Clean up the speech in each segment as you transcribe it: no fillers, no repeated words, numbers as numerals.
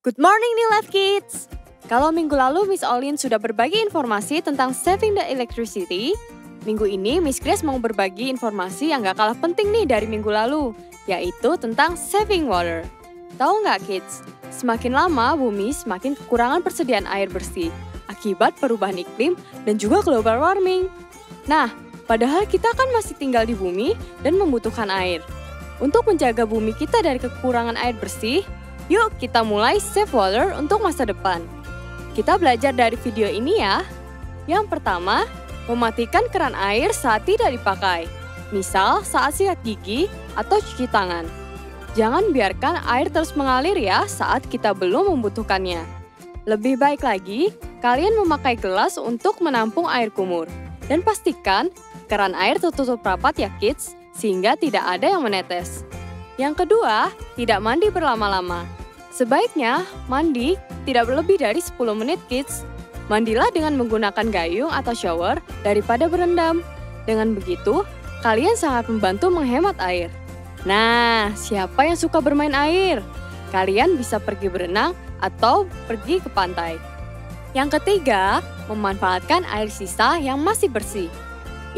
Good morning New Life Kids! Kalau minggu lalu Miss Olin sudah berbagi informasi tentang saving the electricity, minggu ini Miss Grace mau berbagi informasi yang gak kalah penting nih dari minggu lalu, yaitu tentang saving water. Tahu nggak kids, semakin lama bumi semakin kekurangan persediaan air bersih akibat perubahan iklim dan juga global warming. Nah, padahal kita kan masih tinggal di bumi dan membutuhkan air. Untuk menjaga bumi kita dari kekurangan air bersih, yuk kita mulai save water untuk masa depan. Kita belajar dari video ini ya. Yang pertama, mematikan keran air saat tidak dipakai. Misal saat sikat gigi atau cuci tangan. Jangan biarkan air terus mengalir ya saat kita belum membutuhkannya. Lebih baik lagi, kalian memakai gelas untuk menampung air kumur. Dan pastikan keran air tertutup rapat ya kids, sehingga tidak ada yang menetes. Yang kedua, tidak mandi berlama-lama. Sebaiknya mandi tidak lebih dari 10 menit kids. Mandilah dengan menggunakan gayung atau shower daripada berendam. Dengan begitu, kalian sangat membantu menghemat air. Nah, siapa yang suka bermain air? Kalian bisa pergi berenang atau pergi ke pantai. Yang ketiga, memanfaatkan air sisa yang masih bersih.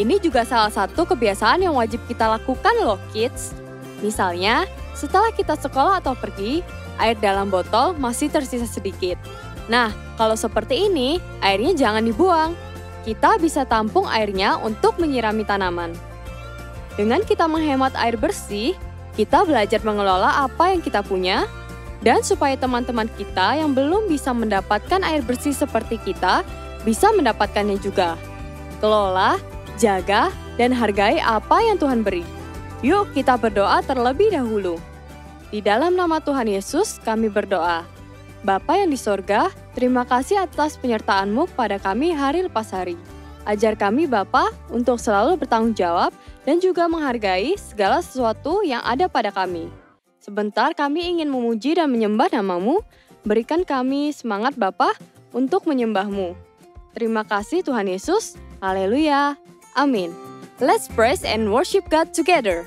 Ini juga salah satu kebiasaan yang wajib kita lakukan loh kids. Misalnya, setelah kita sekolah atau pergi, air dalam botol masih tersisa sedikit. Nah, kalau seperti ini, airnya jangan dibuang. Kita bisa tampung airnya untuk menyirami tanaman. Dengan kita menghemat air bersih, kita belajar mengelola apa yang kita punya, dan supaya teman-teman kita yang belum bisa mendapatkan air bersih seperti kita, bisa mendapatkannya juga. Kelola, jaga, dan hargai apa yang Tuhan beri. Yuk kita berdoa terlebih dahulu. Di dalam nama Tuhan Yesus kami berdoa. Bapa yang di sorga, terima kasih atas penyertaan-Mu pada kami hari lepas hari. Ajar kami Bapa untuk selalu bertanggung jawab dan juga menghargai segala sesuatu yang ada pada kami. Sebentar kami ingin memuji dan menyembah nama-Mu, berikan kami semangat Bapa untuk menyembah-Mu. Terima kasih Tuhan Yesus, haleluya, amin. Let's praise and worship God together.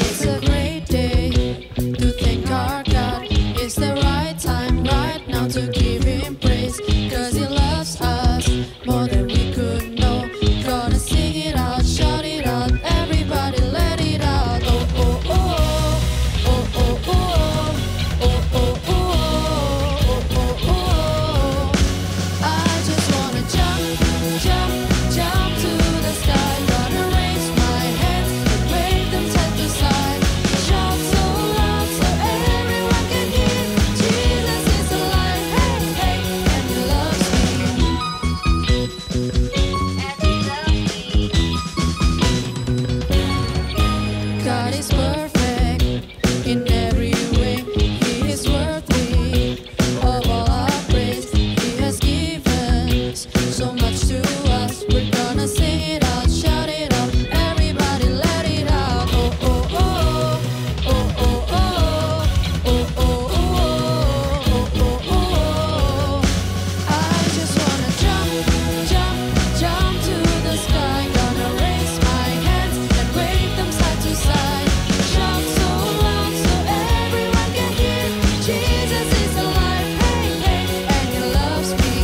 It's a great day to thank our God. It's the right time right now to give Him praise. 'Cause He loves us more than we could know. Gonna sing it out, shout it out, everybody let it out. Oh, oh, oh, oh, oh, oh, oh, oh, oh, oh, oh, oh, oh. I just wanna jump, jump, jump to the sky. Gonna raise my hands and wave them side to side. Shout so loud so everyone can hear. Jesus is alive, hey, hey, and He loves me. God is perfect in every way. He is worthy of all our praise. He has given so much to us. We're gonna sing it out, shout it out, everybody let it out. Oh, oh, oh, oh, oh, oh, oh, oh, oh, oh, oh, oh. I just wanna jump, jump, jump to the sky. Gonna raise my hands and wave them side to side. Shout so loud so everyone can hear. Jesus is alive, hey, hey, and He loves me.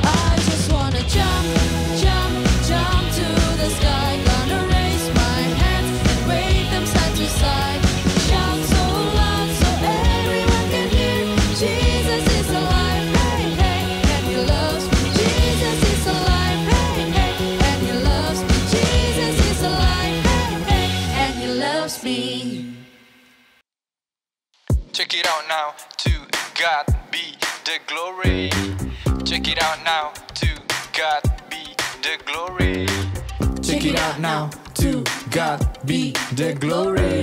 I just wanna jump, jump, jump to the sky. Gonna raise my hands and wave them side to side. Shout so loud so everyone can hear. Jesus is alive, hey, hey, and He loves me. Jesus is alive, hey, hey, and He loves me. Jesus is alive, hey, hey, and He loves me. Check it out now, to God be the glory. Check it out now, to God be the glory. Check it out now, to God be the glory.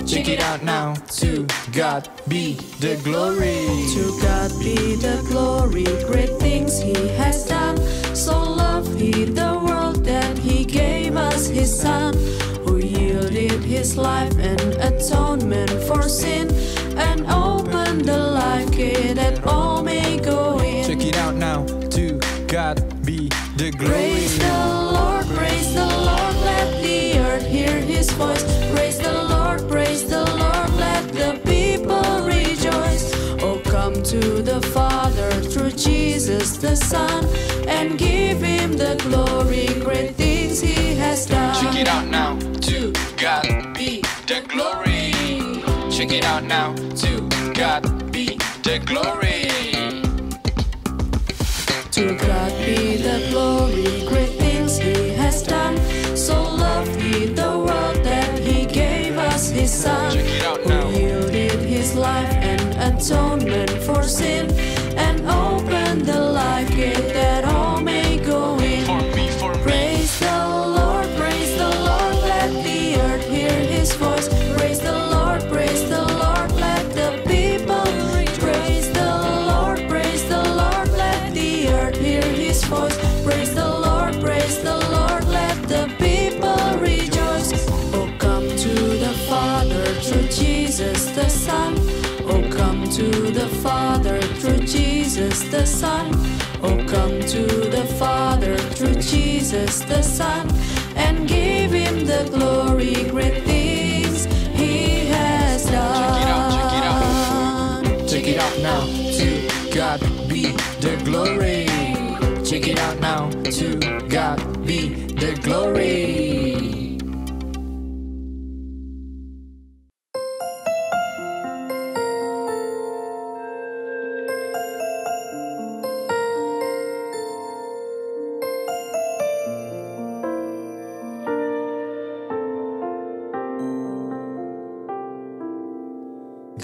Check it out now, to God be the glory. To God be the glory, great things He has done. So loved He the world that He gave us His Son, who yielded His life and atonement for sin, and opened the life gate that all may go in. Check it out now, to God be the the Son, and give him the glory, great things he has done. Check it out now, to God be the glory. Check it out now, to God be the glory. To God be the glory, great things he has done. So loved he the world that he gave us his Son, Check it out who now. yielded his life and atonement for sin, and opened the life gate that all may go in. For me, Praise the Lord, let the earth hear his voice. Praise the Lord, let the people praise the Lord, let the earth hear his voice. Praise the Lord, let the people rejoice. Oh, come to the Father through Jesus the Son. Oh, come to the Father through Jesus the Son. Oh, come to the Father through Jesus the Son, and give him the glory, great things he has done. Check it out now, to God be the glory. Check it out now, to God be the glory.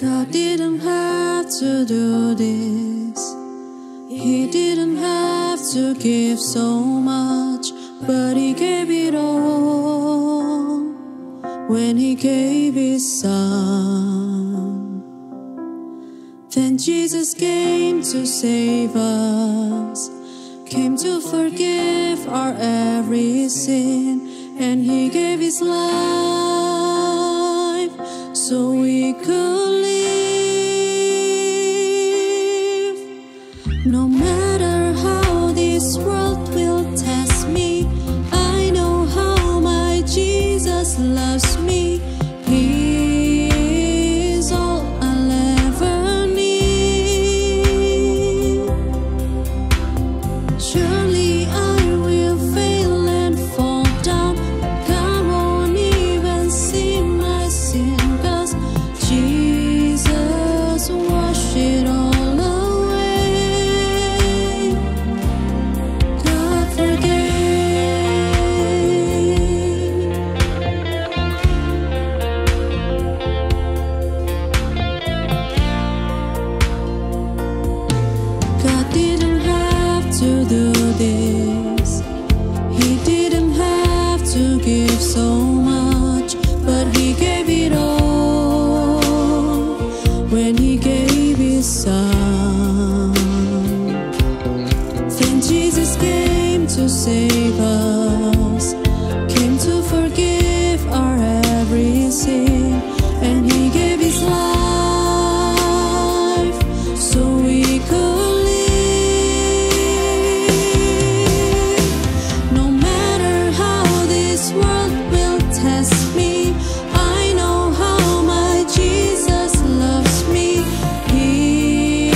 God didn't have to do this. He didn't have to give so much, but he gave it all when he gave his Son. Then Jesus came to save us, came to forgive our every sin, and he gave his life so we could live. No matter how this world will test me, I know how my Jesus loves me. He is all I'll ever need. Surely I will fail and fall down. God won't even see my sin, 'cause Jesus washed it all away. God forgave. God didn't have to do this. He didn't have to give so much, but he gave it all when he gave his Son. Then Jesus came to save us, came to forgive our every sin, and he gave his life so we could live. No matter how this world will test me, I know how my Jesus loves me. He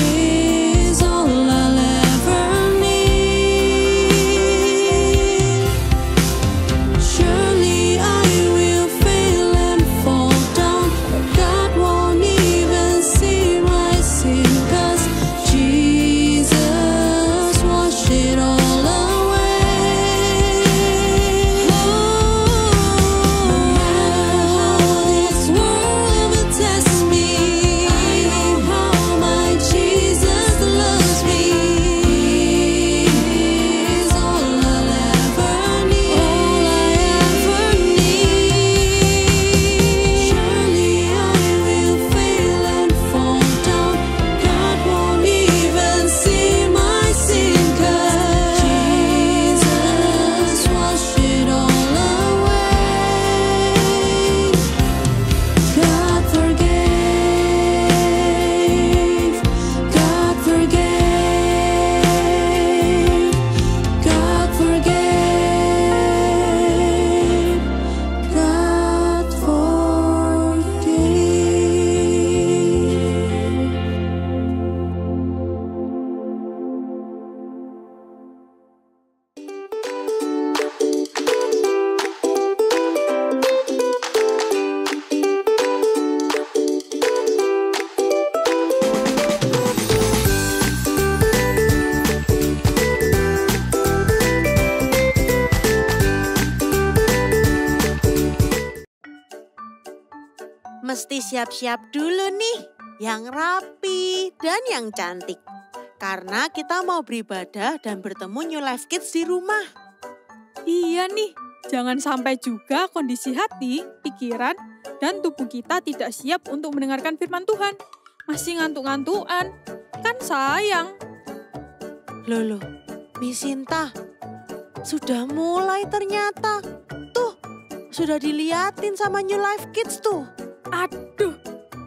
is all I'll ever need. siap-siap dulu nih, yang rapi dan yang cantik. Karena kita mau beribadah dan bertemu New Life Kids di rumah. Iya nih, jangan sampai juga kondisi hati, pikiran, dan tubuh kita tidak siap untuk mendengarkan firman Tuhan. Masih ngantuk-ngantukan, kan sayang. Loh, Miss Sinta, sudah mulai ternyata. Tuh, sudah diliatin sama New Life Kids tuh. Aduh,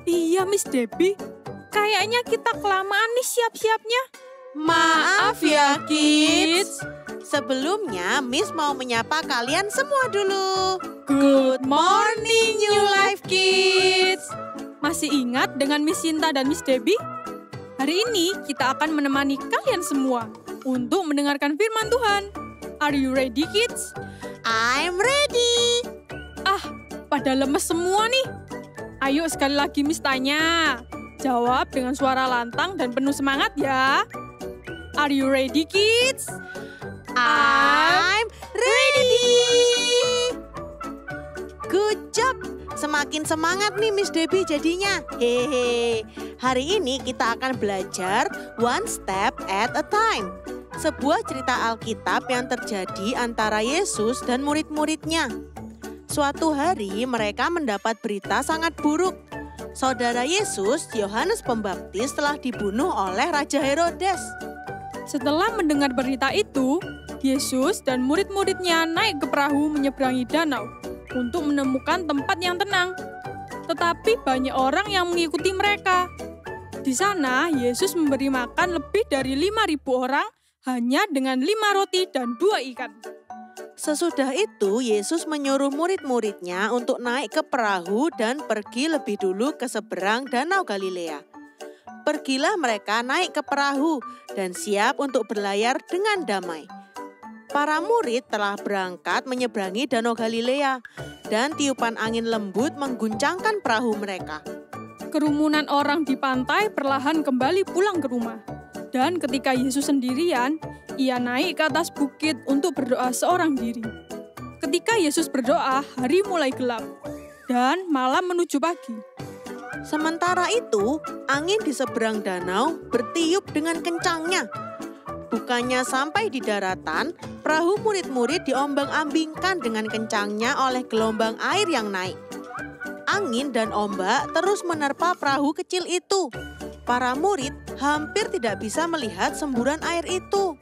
iya Miss Debbie. Kayaknya kita kelamaan nih siap-siapnya. Maaf ya, Kids. Sebelumnya, Miss mau menyapa kalian semua dulu. Good Morning, New Life Kids. Masih ingat dengan Miss Sinta dan Miss Debbie? Hari ini kita akan menemani kalian semua untuk mendengarkan firman Tuhan. Are you ready, kids? I'm ready. Pada lemes semua nih. Ayo sekali lagi Miss tanya. Jawab dengan suara lantang dan penuh semangat ya. Are you ready, kids? I'm ready. Good job. Semakin semangat nih Miss Debbie jadinya. Hehe. Hari ini kita akan belajar One Step at a Time. Sebuah cerita Alkitab yang terjadi antara Yesus dan murid-muridnya. Suatu hari mereka mendapat berita sangat buruk. Saudara Yesus, Yohanes Pembaptis, telah dibunuh oleh Raja Herodes. Setelah mendengar berita itu, Yesus dan murid-muridnya naik ke perahu menyeberangi danau untuk menemukan tempat yang tenang. Tetapi banyak orang yang mengikuti mereka. Di sana, Yesus memberi makan lebih dari 5.000 orang hanya dengan 5 roti dan 2 ikan. Sesudah itu, Yesus menyuruh murid-muridnya untuk naik ke perahu dan pergi lebih dulu ke seberang Danau Galilea. Pergilah mereka naik ke perahu dan siap untuk berlayar dengan damai. Para murid telah berangkat menyeberangi Danau Galilea dan tiupan angin lembut mengguncangkan perahu mereka. Kerumunan orang di pantai perlahan kembali pulang ke rumah. Dan ketika Yesus sendirian, ia naik ke atas bukit untuk berdoa seorang diri. Ketika Yesus berdoa, hari mulai gelap dan malam menuju pagi. Sementara itu, angin di seberang danau bertiup dengan kencangnya. Bukannya sampai di daratan, perahu murid-murid diombang-ambingkan dengan kencangnya oleh gelombang air yang naik. Angin dan ombak terus menerpa perahu kecil itu. Para murid hampir tidak bisa melihat semburan air itu.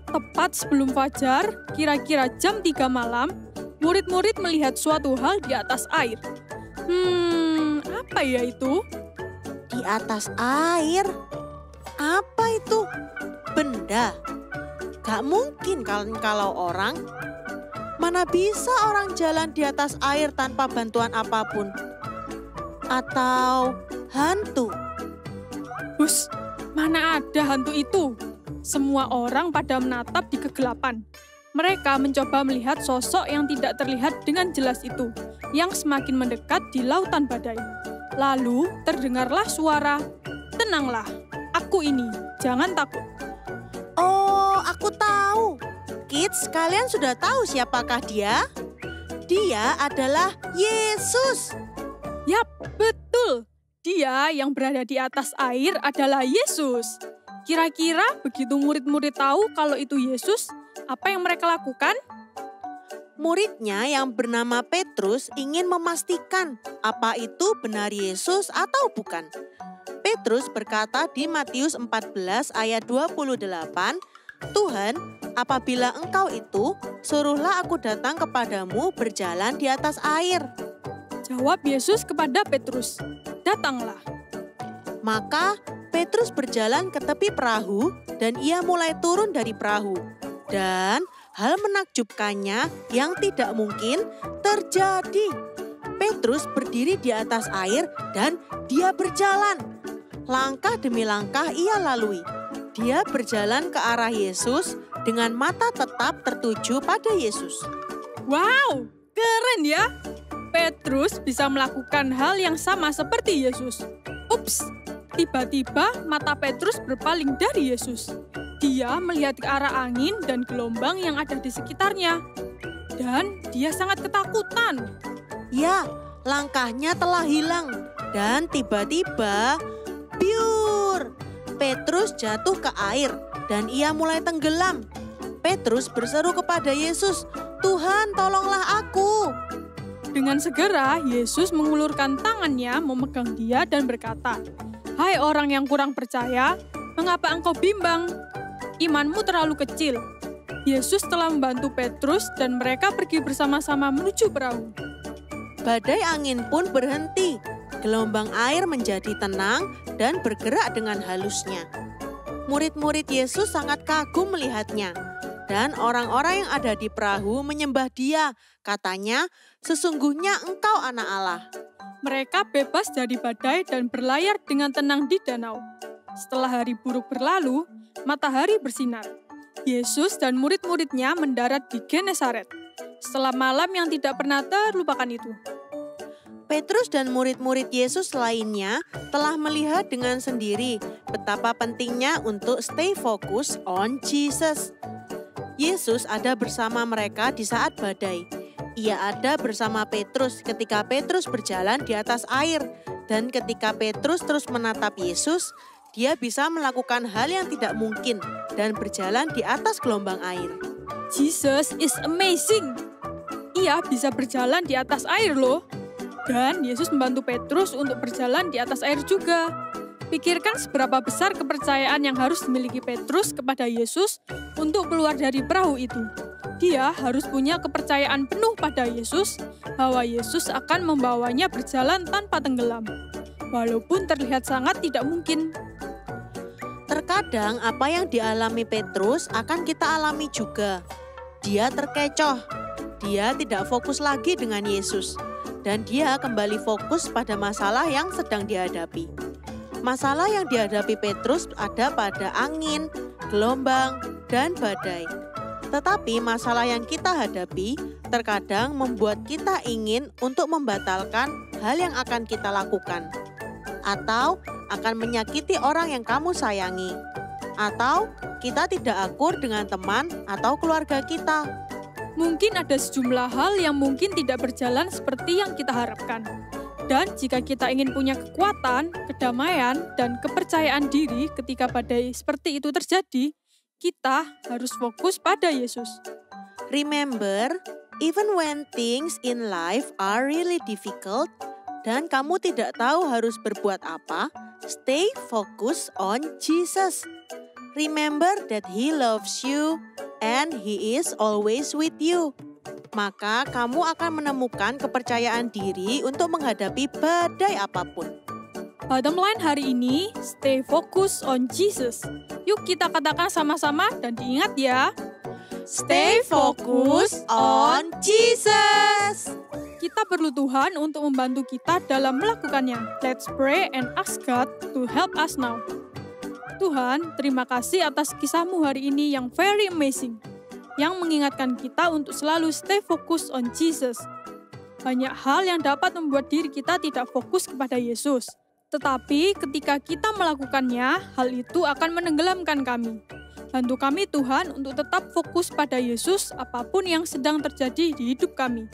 Tepat sebelum fajar, kira-kira jam 3 malam, murid-murid melihat suatu hal di atas air. Apa ya itu? Di atas air? Apa itu? Benda? Gak mungkin kalau orang. Mana bisa orang jalan di atas air tanpa bantuan apapun? Atau hantu? Bus, mana ada hantu itu? Semua orang pada menatap di kegelapan. Mereka mencoba melihat sosok yang tidak terlihat dengan jelas itu, yang semakin mendekat di lautan badai. Lalu terdengarlah suara, "Tenanglah, aku ini, jangan takut." Oh, aku tahu. Kids, kalian sudah tahu siapakah dia? Dia adalah Yesus. Yap, betul. Dia yang berada di atas air adalah Yesus. Kira-kira begitu murid-murid tahu kalau itu Yesus, apa yang mereka lakukan? Muridnya yang bernama Petrus ingin memastikan apa itu benar Yesus atau bukan. Petrus berkata di Matius 14 ayat 28, "Tuhan, apabila Engkau itu, suruhlah aku datang kepadamu berjalan di atas air." Jawab Yesus kepada Petrus, "Datanglah." Maka Petrus berjalan ke tepi perahu dan ia mulai turun dari perahu. Dan hal menakjubkannya yang tidak mungkin terjadi. Petrus berdiri di atas air dan dia berjalan. Langkah demi langkah ia lalui. Dia berjalan ke arah Yesus dengan mata tetap tertuju pada Yesus. Wow, keren ya! Petrus bisa melakukan hal yang sama seperti Yesus. Ups, tiba-tiba mata Petrus berpaling dari Yesus. Dia melihat ke arah angin dan gelombang yang ada di sekitarnya. Dan dia sangat ketakutan. Ya, langkahnya telah hilang. Dan tiba-tiba, biur! Petrus jatuh ke air dan ia mulai tenggelam. Petrus berseru kepada Yesus, "Tuhan, tolonglah aku." Dengan segera, Yesus mengulurkan tangannya memegang dia dan berkata, "Hai orang yang kurang percaya, mengapa engkau bimbang? Imanmu terlalu kecil." Yesus telah membantu Petrus dan mereka pergi bersama-sama menuju perahu. Badai angin pun berhenti. Gelombang air menjadi tenang dan bergerak dengan halusnya. Murid-murid Yesus sangat kagum melihatnya. Dan orang-orang yang ada di perahu menyembah dia. Katanya, "Sesungguhnya engkau anak Allah." Mereka bebas dari badai dan berlayar dengan tenang di danau. Setelah hari buruk berlalu, matahari bersinar. Yesus dan murid-muridnya mendarat di Genesaret. Setelah malam yang tidak pernah terlupakan itu, Petrus dan murid-murid Yesus lainnya telah melihat dengan sendiri betapa pentingnya untuk stay focus on Jesus. Yesus ada bersama mereka di saat badai. Ia ada bersama Petrus ketika Petrus berjalan di atas air. Dan ketika Petrus terus menatap Yesus, dia bisa melakukan hal yang tidak mungkin dan berjalan di atas gelombang air. Jesus is amazing. Ia bisa berjalan di atas air loh. Dan Yesus membantu Petrus untuk berjalan di atas air juga. Pikirkan seberapa besar kepercayaan yang harus dimiliki Petrus kepada Yesus untuk keluar dari perahu itu. Dia harus punya kepercayaan penuh pada Yesus bahwa Yesus akan membawanya berjalan tanpa tenggelam. Walaupun terlihat sangat tidak mungkin. Terkadang apa yang dialami Petrus akan kita alami juga. Dia terkecoh. Dia tidak fokus lagi dengan Yesus. Dan dia kembali fokus pada masalah yang sedang dihadapi. Masalah yang dihadapi Petrus ada pada angin, gelombang, dan badai. Tetapi masalah yang kita hadapi terkadang membuat kita ingin untuk membatalkan hal yang akan kita lakukan. Atau akan menyakiti orang yang kamu sayangi. Atau kita tidak akur dengan teman atau keluarga kita. Mungkin ada sejumlah hal yang mungkin tidak berjalan seperti yang kita harapkan. Dan jika kita ingin punya kekuatan, kedamaian, dan kepercayaan diri ketika badai seperti itu terjadi, kita harus fokus pada Yesus. Remember, even when things in life are really difficult, dan kamu tidak tahu harus berbuat apa, stay focused on Jesus. Remember that He loves you and He is always with you. Maka kamu akan menemukan kepercayaan diri untuk menghadapi badai apapun. Bottom line hari ini, stay focused on Jesus. Yuk kita katakan sama-sama dan diingat ya. Stay focused on Jesus. Kita perlu Tuhan untuk membantu kita dalam melakukannya. Let's pray and ask God to help us now. Tuhan, terima kasih atas kisahmu hari ini yang very amazing, yang mengingatkan kita untuk selalu stay focused on Jesus. Banyak hal yang dapat membuat diri kita tidak fokus kepada Yesus. Tetapi ketika kita melakukannya, hal itu akan menenggelamkan kami. Bantu kami Tuhan untuk tetap fokus pada Yesus apapun yang sedang terjadi di hidup kami.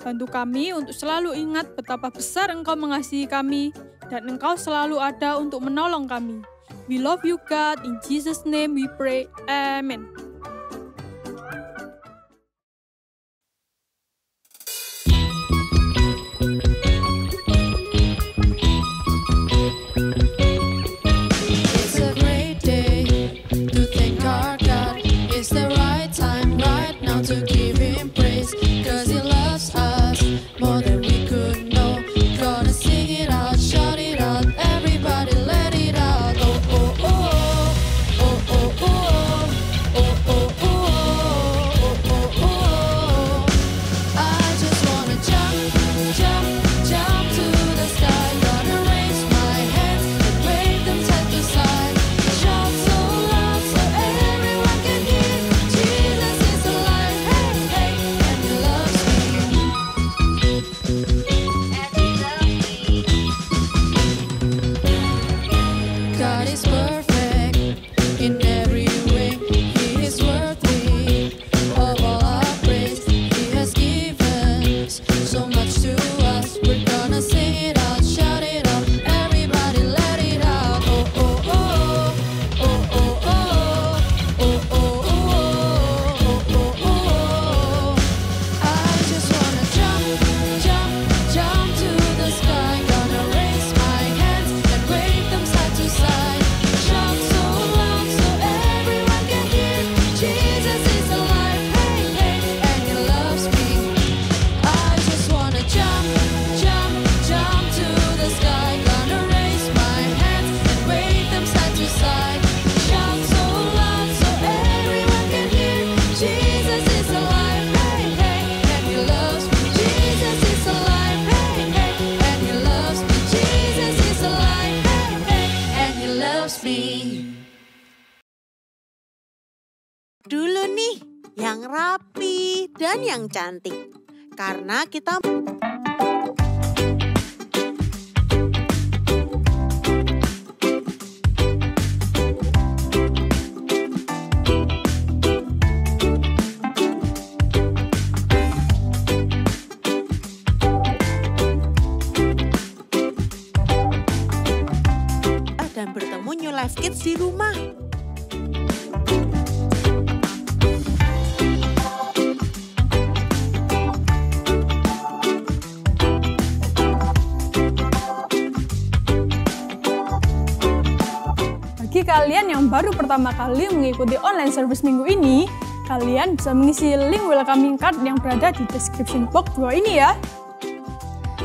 Bantu kami untuk selalu ingat betapa besar Engkau mengasihi kami dan Engkau selalu ada untuk menolong kami. We love you God, in Jesus' name we pray, Amen. It's a great day to thank our God. It's the right time right now to give Him praise. 'Cause He loves us more than we could know. Gonna sing it out, shout it out, everybody let it out. Oh, oh, oh, oh, oh, oh, oh, oh, oh, oh, oh, oh, oh. I just wanna jump, jump, jump to the sky. Gonna raise my hands and wave them side to side. Shout so loud so everyone can hear. Jesus is alive, hey, hey, and He loves me. God is perfect in every way. He is worthy of all our praise. He has given so much to us. We're gonna sing it out, shout it out, impress me. Dulu nih, yang rapi dan yang cantik. Karena kita dan bertemu New Life Kids di rumah. Bagi kalian yang baru pertama kali mengikuti online service minggu ini, kalian bisa mengisi link welcoming card yang berada di description box bawah ini ya.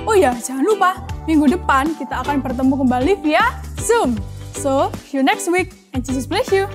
Oh ya, jangan lupa, minggu depan kita akan bertemu kembali via Zoom. So, see you next week and Jesus bless you.